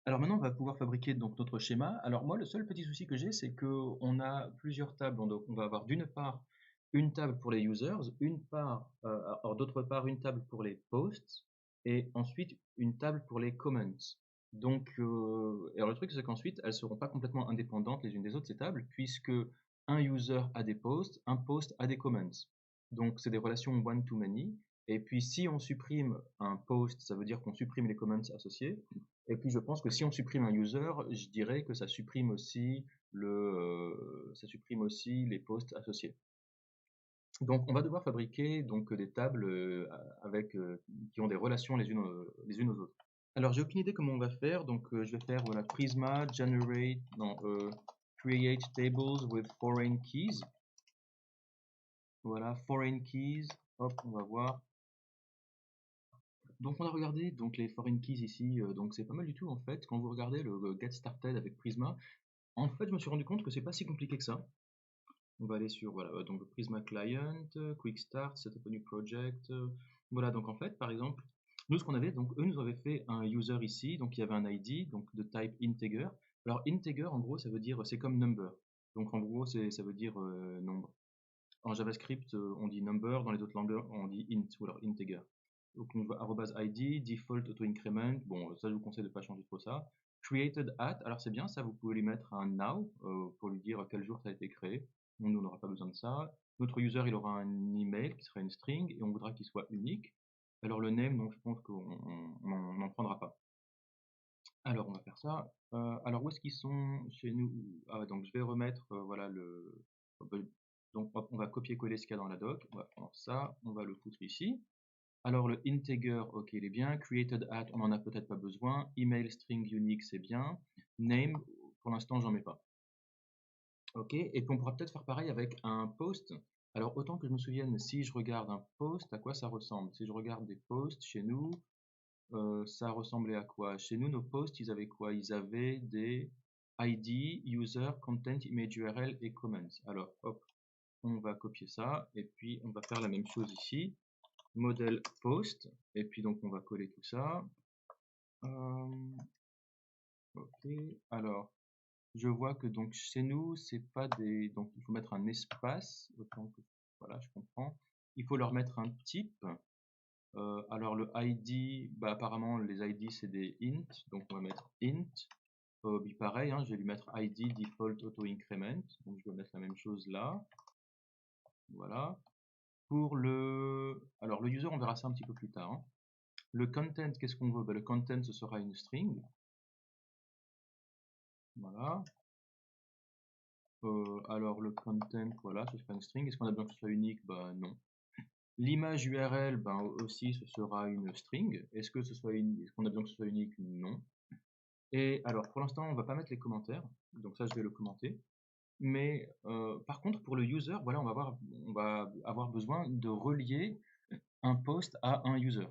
Alors maintenant, on va pouvoir fabriquer donc notre schéma. Alors moi, le seul petit souci que j'ai, c'est qu'on a plusieurs tables. Donc on va avoir d'une part une table pour les users, alors d'autre part une table pour les posts, et ensuite une table pour les comments. Donc, alors le truc, c'est qu'ensuite, elles ne seront pas complètement indépendantes les unes des autres, ces tables, puisque un user a des posts, un post a des comments. Donc c'est des relations one-to-many. Et puis si on supprime un post, ça veut dire qu'on supprime les comments associés. Et puis je pense que si on supprime un user, je dirais que ça supprime aussi les posts associés. Donc on va devoir fabriquer donc des tables qui ont des relations les unes aux autres. Alors j'ai aucune idée comment on va faire, donc je vais faire voilà Prisma generate non create tables with foreign keys. Voilà foreign keys. Hop, on va voir. Donc on a regardé donc les foreign keys ici, donc c'est pas mal du tout en fait. Quand vous regardez le get started avec Prisma, en fait je me suis rendu compte que c'est pas si compliqué que ça. On va aller sur voilà donc Prisma Client, Quick Start, Set up a new project. Voilà donc en fait par exemple nous ce qu'on avait donc eux nous avaient fait un user ici donc il y avait un ID donc de type integer. Alors integer en gros ça veut dire c'est comme number. Donc en gros ça veut dire nombre. En JavaScript, on dit number, dans les autres langues, on dit int ou alors integer. Donc on voit @id, default auto increment. Bon, ça je vous conseille de ne pas changer trop ça. Created at, alors c'est bien ça, vous pouvez lui mettre un now pour lui dire quel jour ça a été créé. Nous on n'aura pas besoin de ça. Notre user il aura un email qui sera une string et on voudra qu'il soit unique. Alors le name, donc je pense qu'on n'en prendra pas. Alors on va faire ça. Alors où est-ce qu'ils sont chez nous? Ah ouais, donc je vais remettre voilà donc hop, on va copier-coller ce qu'il y a dans la doc. On va prendre ça, on va le foutre ici. Alors le integer, ok, il est bien. Created at, on n'en a peut-être pas besoin. Email string unique, c'est bien. Name, pour l'instant, j'en mets pas. Ok, et puis on pourra peut-être faire pareil avec un post. Alors autant que je me souvienne, si je regarde un post, à quoi ça ressemble? Si je regarde des posts chez nous, ça ressemblait à quoi? Chez nous, nos posts, ils avaient quoi? Ils avaient des ID, user, content, image URL et comments. Alors, hop, on va copier ça et puis on va faire la même chose ici. Modèle post et puis donc on va coller tout ça. Ok, alors je vois que donc chez nous, c'est pas des. Donc il faut mettre un espace, autant que. Voilà, je comprends. Il faut leur mettre un type. Alors le ID, bah, apparemment les ID c'est des int, donc on va mettre int. Pareil, hein, je vais lui mettre ID default auto increment, donc je vais mettre la même chose là. Voilà. Alors le user, on verra ça un petit peu plus tard, hein. Le content, qu'est-ce qu'on veut? Bah, le content, ce sera une string. Voilà. Alors le content, voilà, ce sera une string. Est-ce qu'on a besoin que ce soit unique? Bah non. L'image URL, ben aussi, ce sera une string. Est-ce qu'on a besoin que ce soit unique? Non. Et alors, pour l'instant, on va pas mettre les commentaires, donc ça, je vais le commenter. Mais par contre, pour le user, voilà, on va avoir besoin de relier un post à un user.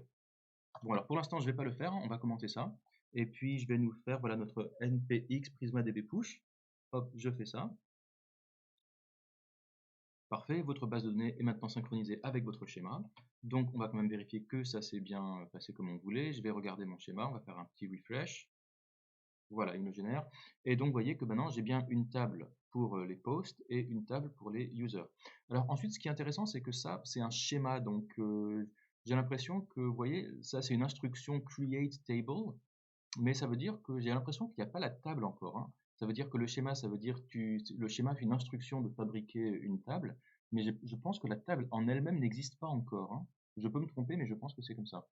Bon, alors pour l'instant, je vais pas le faire, on va commenter ça. Et puis, je vais nous faire voilà, notre npx prisma-db push. Hop, je fais ça. Parfait, votre base de données est maintenant synchronisée avec votre schéma. Donc, on va quand même vérifier que ça s'est bien passé comme on voulait. Je vais regarder mon schéma, on va faire un petit refresh. Voilà, il me génère. Et donc, vous voyez que maintenant, j'ai bien une table pour les posts et une table pour les users. Alors ensuite, ce qui est intéressant, c'est que ça, c'est un schéma. Donc, j'ai l'impression que, vous voyez, ça, c'est une instruction create table. Mais ça veut dire que j'ai l'impression qu'il n'y a pas la table encore, hein. Ça veut dire que le schéma, ça veut dire le schéma fait une instruction de fabriquer une table. Mais je pense que la table en elle-même n'existe pas encore, hein. Je peux me tromper, mais je pense que c'est comme ça.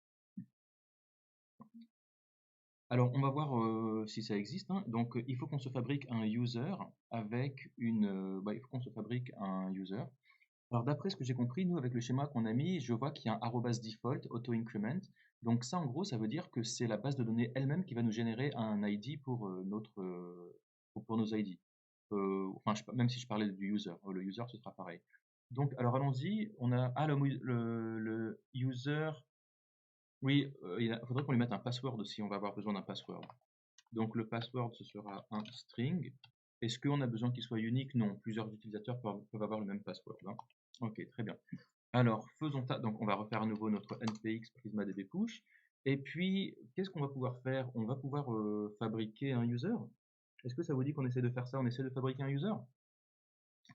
Alors, on va voir si ça existe, hein. Donc, il faut qu'on se fabrique un user avec il faut qu'on se fabrique un user. Alors, d'après ce que j'ai compris, nous, avec le schéma qu'on a mis, je vois qu'il y a un @default auto-increment. Donc, ça, en gros, ça veut dire que c'est la base de données elle-même qui va nous générer un ID pour nos ID. Enfin, même si je parlais du user, le user, ce sera pareil. Donc, alors allons-y. On a le user. Oui, il faudrait qu'on lui mette un password aussi. On va avoir besoin d'un password. Donc le password, ce sera un string. Est-ce qu'on a besoin qu'il soit unique? Non, plusieurs utilisateurs peuvent avoir le même password, hein. Ok, très bien. Alors, faisons ça. Donc, on va refaire à nouveau notre npx prisma-db push. Et puis, qu'est-ce qu'on va pouvoir faire? On va pouvoir fabriquer un user. Est-ce que ça vous dit qu'on essaie de faire ça? On essaie de fabriquer un user?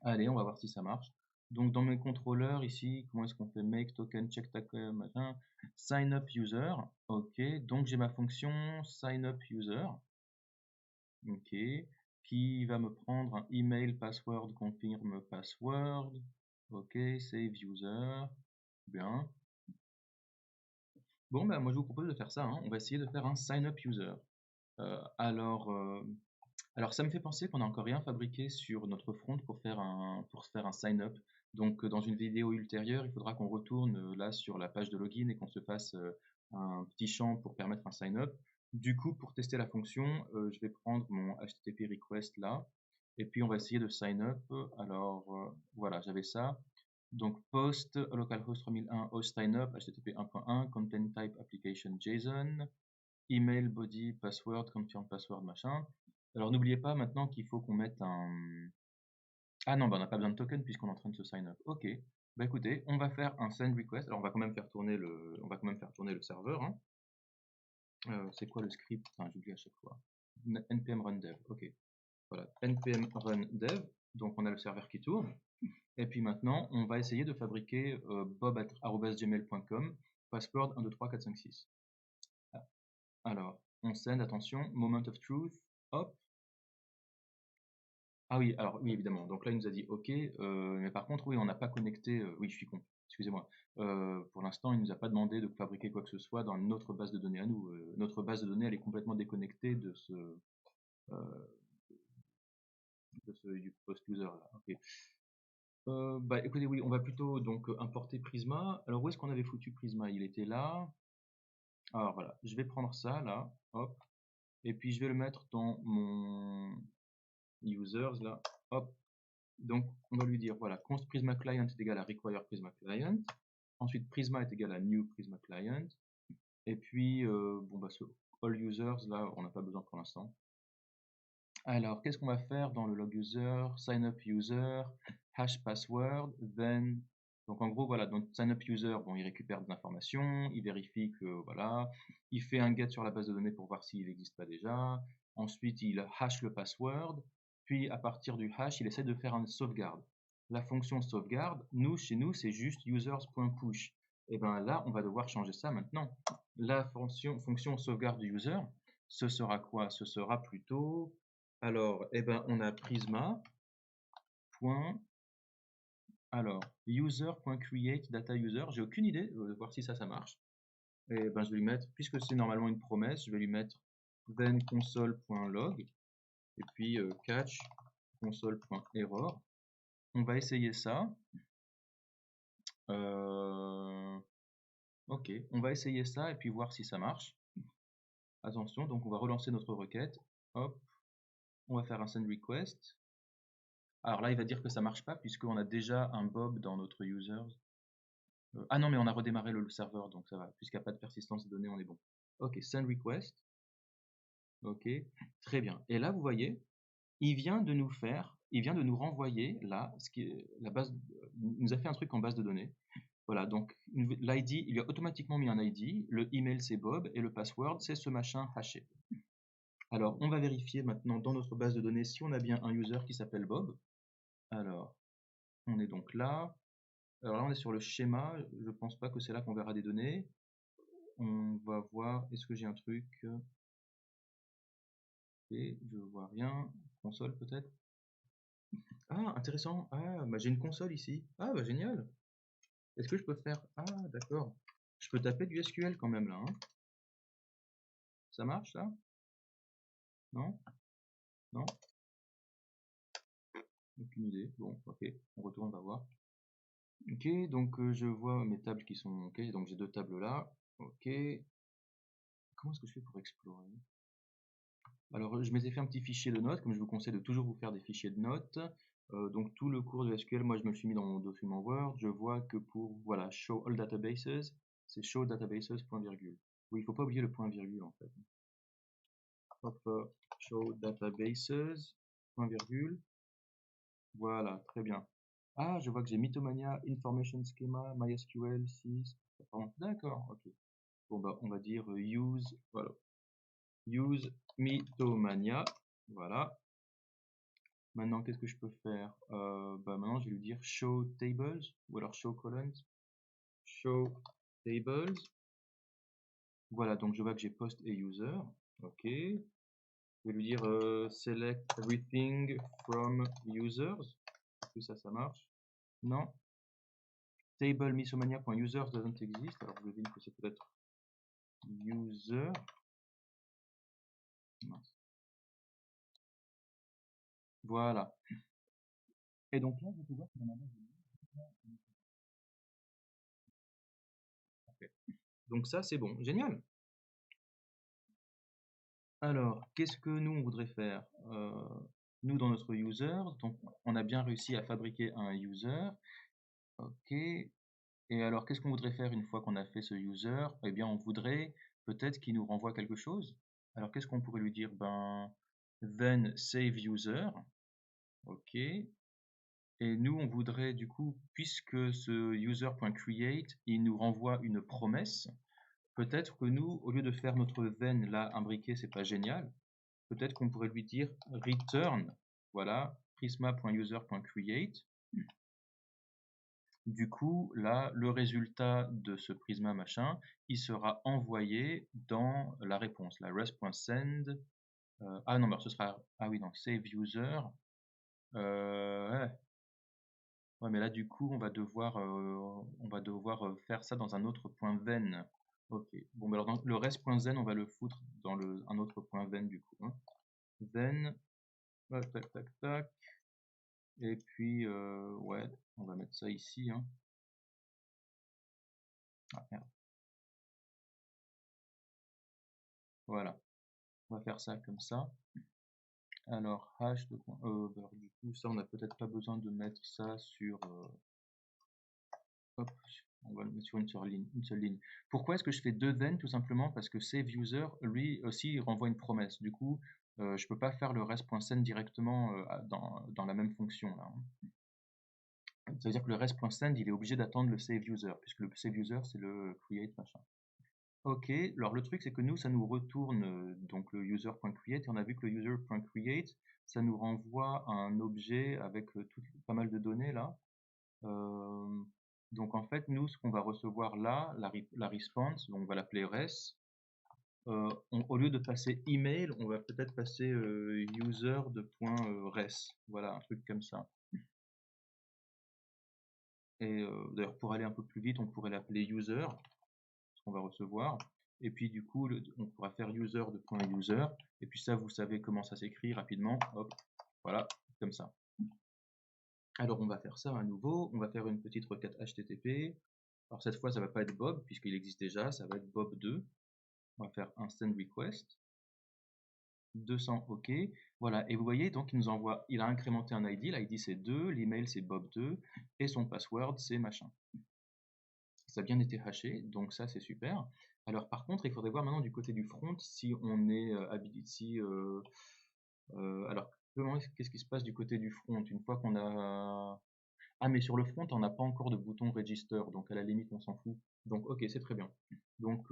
Allez, on va voir si ça marche. Donc, dans mes contrôleurs ici, comment est-ce qu'on fait? Make token, check token, machin. Sign up user. Ok. Donc, j'ai ma fonction sign up user. Ok. Qui va me prendre un email, password, confirme password. Ok. Save user. Bien. Bon, bah, moi, je vous propose de faire ça, hein. On va essayer de faire un sign up user. Euh, alors, euh, Alors ça me fait penser qu'on n'a encore rien fabriqué sur notre front pour se faire un sign-up. Donc dans une vidéo ultérieure, il faudra qu'on retourne là sur la page de login et qu'on se fasse un petit champ pour permettre un sign-up. Du coup, pour tester la fonction, je vais prendre mon HTTP request là et puis on va essayer de sign-up. Alors voilà, j'avais ça. Donc post localhost 3001 host sign-up HTTP 1.1 content type application JSON email, body, password, confirm password, machin. Alors n'oubliez pas maintenant qu'il faut qu'on mette un... Ah non, bah, on n'a pas besoin de token puisqu'on est en train de se sign up. Ok. Bah écoutez, on va faire un send request. Alors on va quand même faire tourner on va quand même faire tourner le serveur, hein. C'est quoi le script? Enfin, j'oublie à chaque fois. npm run dev. Ok. Voilà. npm run dev. Donc on a le serveur qui tourne. Et puis maintenant, on va essayer de fabriquer bob@gmail.com, password 1, 2, 3, 4, 5, 6. Alors, on send, attention, moment of truth, hop. Ah oui, alors oui, évidemment. Donc là, il nous a dit OK, mais par contre, oui, on n'a pas connecté. Oui, je suis con. Excusez-moi. Pour l'instant, il nous a pas demandé de fabriquer quoi que ce soit dans notre base de données à nous. Notre base de données, elle est complètement déconnectée euh, du post user là. Ok. Bah écoutez, oui, on va plutôt donc importer Prisma. Alors où est-ce qu'on avait foutu Prisma? Il était là. Alors voilà, je vais prendre ça là, hop, et puis je vais le mettre dans mon users là, hop. Donc on va lui dire voilà, const Prisma client est égal à require Prisma client. Ensuite Prisma est égal à new Prisma client. Et puis bon bah ce all users là, on n'a pas besoin pour l'instant. Alors qu'est-ce qu'on va faire dans le log user, sign up user, hash password, then donc en gros voilà, donc sign up user, bon il récupère de l'information, il vérifie que voilà, il fait un get sur la base de données pour voir s'il n'existe pas déjà. Ensuite il hash le password, puis à partir du hash il essaie de faire une sauvegarde. La fonction sauvegarde, nous chez nous c'est juste users.push. Et bien là on va devoir changer ça maintenant. La fonction sauvegarde du user, ce sera quoi? Ce sera plutôt alors, eh ben, on a Prisma. Point, alors, user.create data user. J'ai aucune idée de voir si ça marche. Et ben, je vais lui mettre, puisque c'est normalement une promesse, je vais lui mettre then console.log et puis catch console.error. On va essayer ça. Ok, on va essayer ça et puis voir si ça marche. Attention, donc on va relancer notre requête. Hop, on va faire un send request. Alors là, il va dire que ça marche pas puisqu'on a déjà un Bob dans notre users. Ah non, mais on a redémarré le serveur, donc ça va. Puisqu'il n'y a pas de persistance de données, on est bon. Ok, send request. Ok, très bien. Et là, vous voyez, il vient de nous renvoyer là, ce qui est la base, il nous a fait un truc en base de données. Voilà, donc l'ID, il lui a automatiquement mis un ID, le email c'est Bob et le password c'est ce machin haché. Alors, on va vérifier maintenant dans notre base de données si on a bien un user qui s'appelle Bob. Alors, on est donc là. Alors là, on est sur le schéma. Je pense pas que c'est là qu'on verra des données. On va voir, est-ce que j'ai un truc? Et je vois rien. Console peut-être? Ah, intéressant. Ah, bah j'ai une console ici. Ah, bah génial. Est-ce que je peux faire? Ah, d'accord. Je peux taper du SQL quand même là, hein. Ça marche ça? Non? Non? Aucune idée. Bon, ok. On retourne, on va voir. Ok, donc je vois mes tables qui sont. Ok, donc j'ai deux tables là. Ok. Comment est-ce que je fais pour explorer? Alors, je m'étais fait un petit fichier de notes, comme je vous conseille de toujours vous faire des fichiers de notes. Donc, tout le cours de SQL, moi, je me le suis mis dans mon document Word. Je vois que pour, voilà, show all databases, c'est show databases, point virgule. Oui, il faut pas oublier le point virgule, en fait. Hop, show databases, point virgule. Voilà, très bien. Ah, je vois que j'ai Mythomania, Information Schema, MySQL 6. D'accord, ok. Bon, bah, on va dire use, voilà, use Mythomania. Voilà. Maintenant, qu'est-ce que je peux faire? Bah, maintenant, je vais lui dire show tables ou alors show columns. Show tables. Voilà, donc je vois que j'ai post et user. Ok. Je vais lui dire select everything from users. Est-ce que ça marche? Non. Table misomania.users doesn't exist. Alors je devine que c'est peut-être user. Mince. Voilà. Et donc là, je peux voir que dans ma base de données, parfait. Donc ça, c'est bon. Génial. Alors, qu'est-ce que nous, on voudrait faire? Nous, dans notre user, donc on a bien réussi à fabriquer un user. Ok. Et alors, qu'est-ce qu'on voudrait faire une fois qu'on a fait ce user? Eh bien, on voudrait peut-être qu'il nous renvoie quelque chose. Alors, qu'est-ce qu'on pourrait lui dire? Ben, then save user. Ok. Et nous, on voudrait du coup, puisque ce user.create, il nous renvoie une promesse, peut-être que nous, au lieu de faire notre then là imbriqué, c'est pas génial. Peut-être qu'on pourrait lui dire return, voilà, prisma.user.create. Du coup, là, le résultat de ce prisma machin, il sera envoyé dans la réponse, la res.send. Ah non, mais ce sera, ah oui, non, save user. Ouais. Ouais, mais là, du coup, on va devoir faire ça dans un autre point then. Ok. Bon, alors dans le res.zen, on va le foutre dans un autre point then du coup. Hein. Then, tac, tac, tac. Et puis, ouais, on va mettre ça ici. Hein. Ah, merde. Voilà. On va faire ça comme ça. Alors, hash de point. Alors, du coup, ça, on n'a peut-être pas besoin de mettre ça sur. Hop, on va le mettre sur une seule ligne. Pourquoi est-ce que je fais deux then? Tout simplement parce que save user, lui aussi, il renvoie une promesse. Du coup, je peux pas faire le res.send directement dans la même fonction là. Hein. Ça veut dire que le res.send, il est obligé d'attendre le save user, puisque le save user, c'est le create machin. Ok, alors le truc c'est que nous, ça nous retourne donc le user.create, et on a vu que le user.create, ça nous renvoie à un objet avec pas mal de données là. Euh, donc en fait, nous, ce qu'on va recevoir là, la response, on va l'appeler res. Au lieu de passer email, on va peut-être passer user de point res. Voilà, un truc comme ça. Et d'ailleurs, pour aller un peu plus vite, on pourrait l'appeler user, ce qu'on va recevoir. Et puis du coup, on pourra faire user de point user. Et puis ça, vous savez comment ça s'écrit rapidement. Hop, voilà, comme ça. Alors on va faire ça à nouveau. On va faire une petite requête HTTP. Alors cette fois, ça va pas être Bob, puisqu'il existe déjà. Ça va être Bob2. On va faire un send request. 200 OK. Voilà, et vous voyez, donc il nous envoie, il a incrémenté un ID, l'ID c'est 2, l'email c'est Bob2, et son password c'est machin. Ça a bien été haché, donc ça c'est super. Alors par contre, il faudrait voir maintenant du côté du front si on est habilité. Alors, qu'est-ce qui se passe du côté du front une fois qu'on a. Ah, mais sur le front, on n'a pas encore de bouton register, donc à la limite, on s'en fout. Donc, ok, c'est très bien. Donc,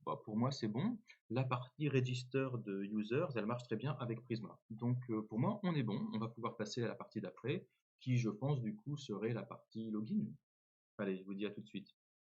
bah, pour moi, c'est bon. La partie register de users, elle marche très bien avec Prisma. Donc, pour moi, on est bon. On va pouvoir passer à la partie d'après, qui, je pense, du coup, serait la partie login. Allez, je vous dis à tout de suite.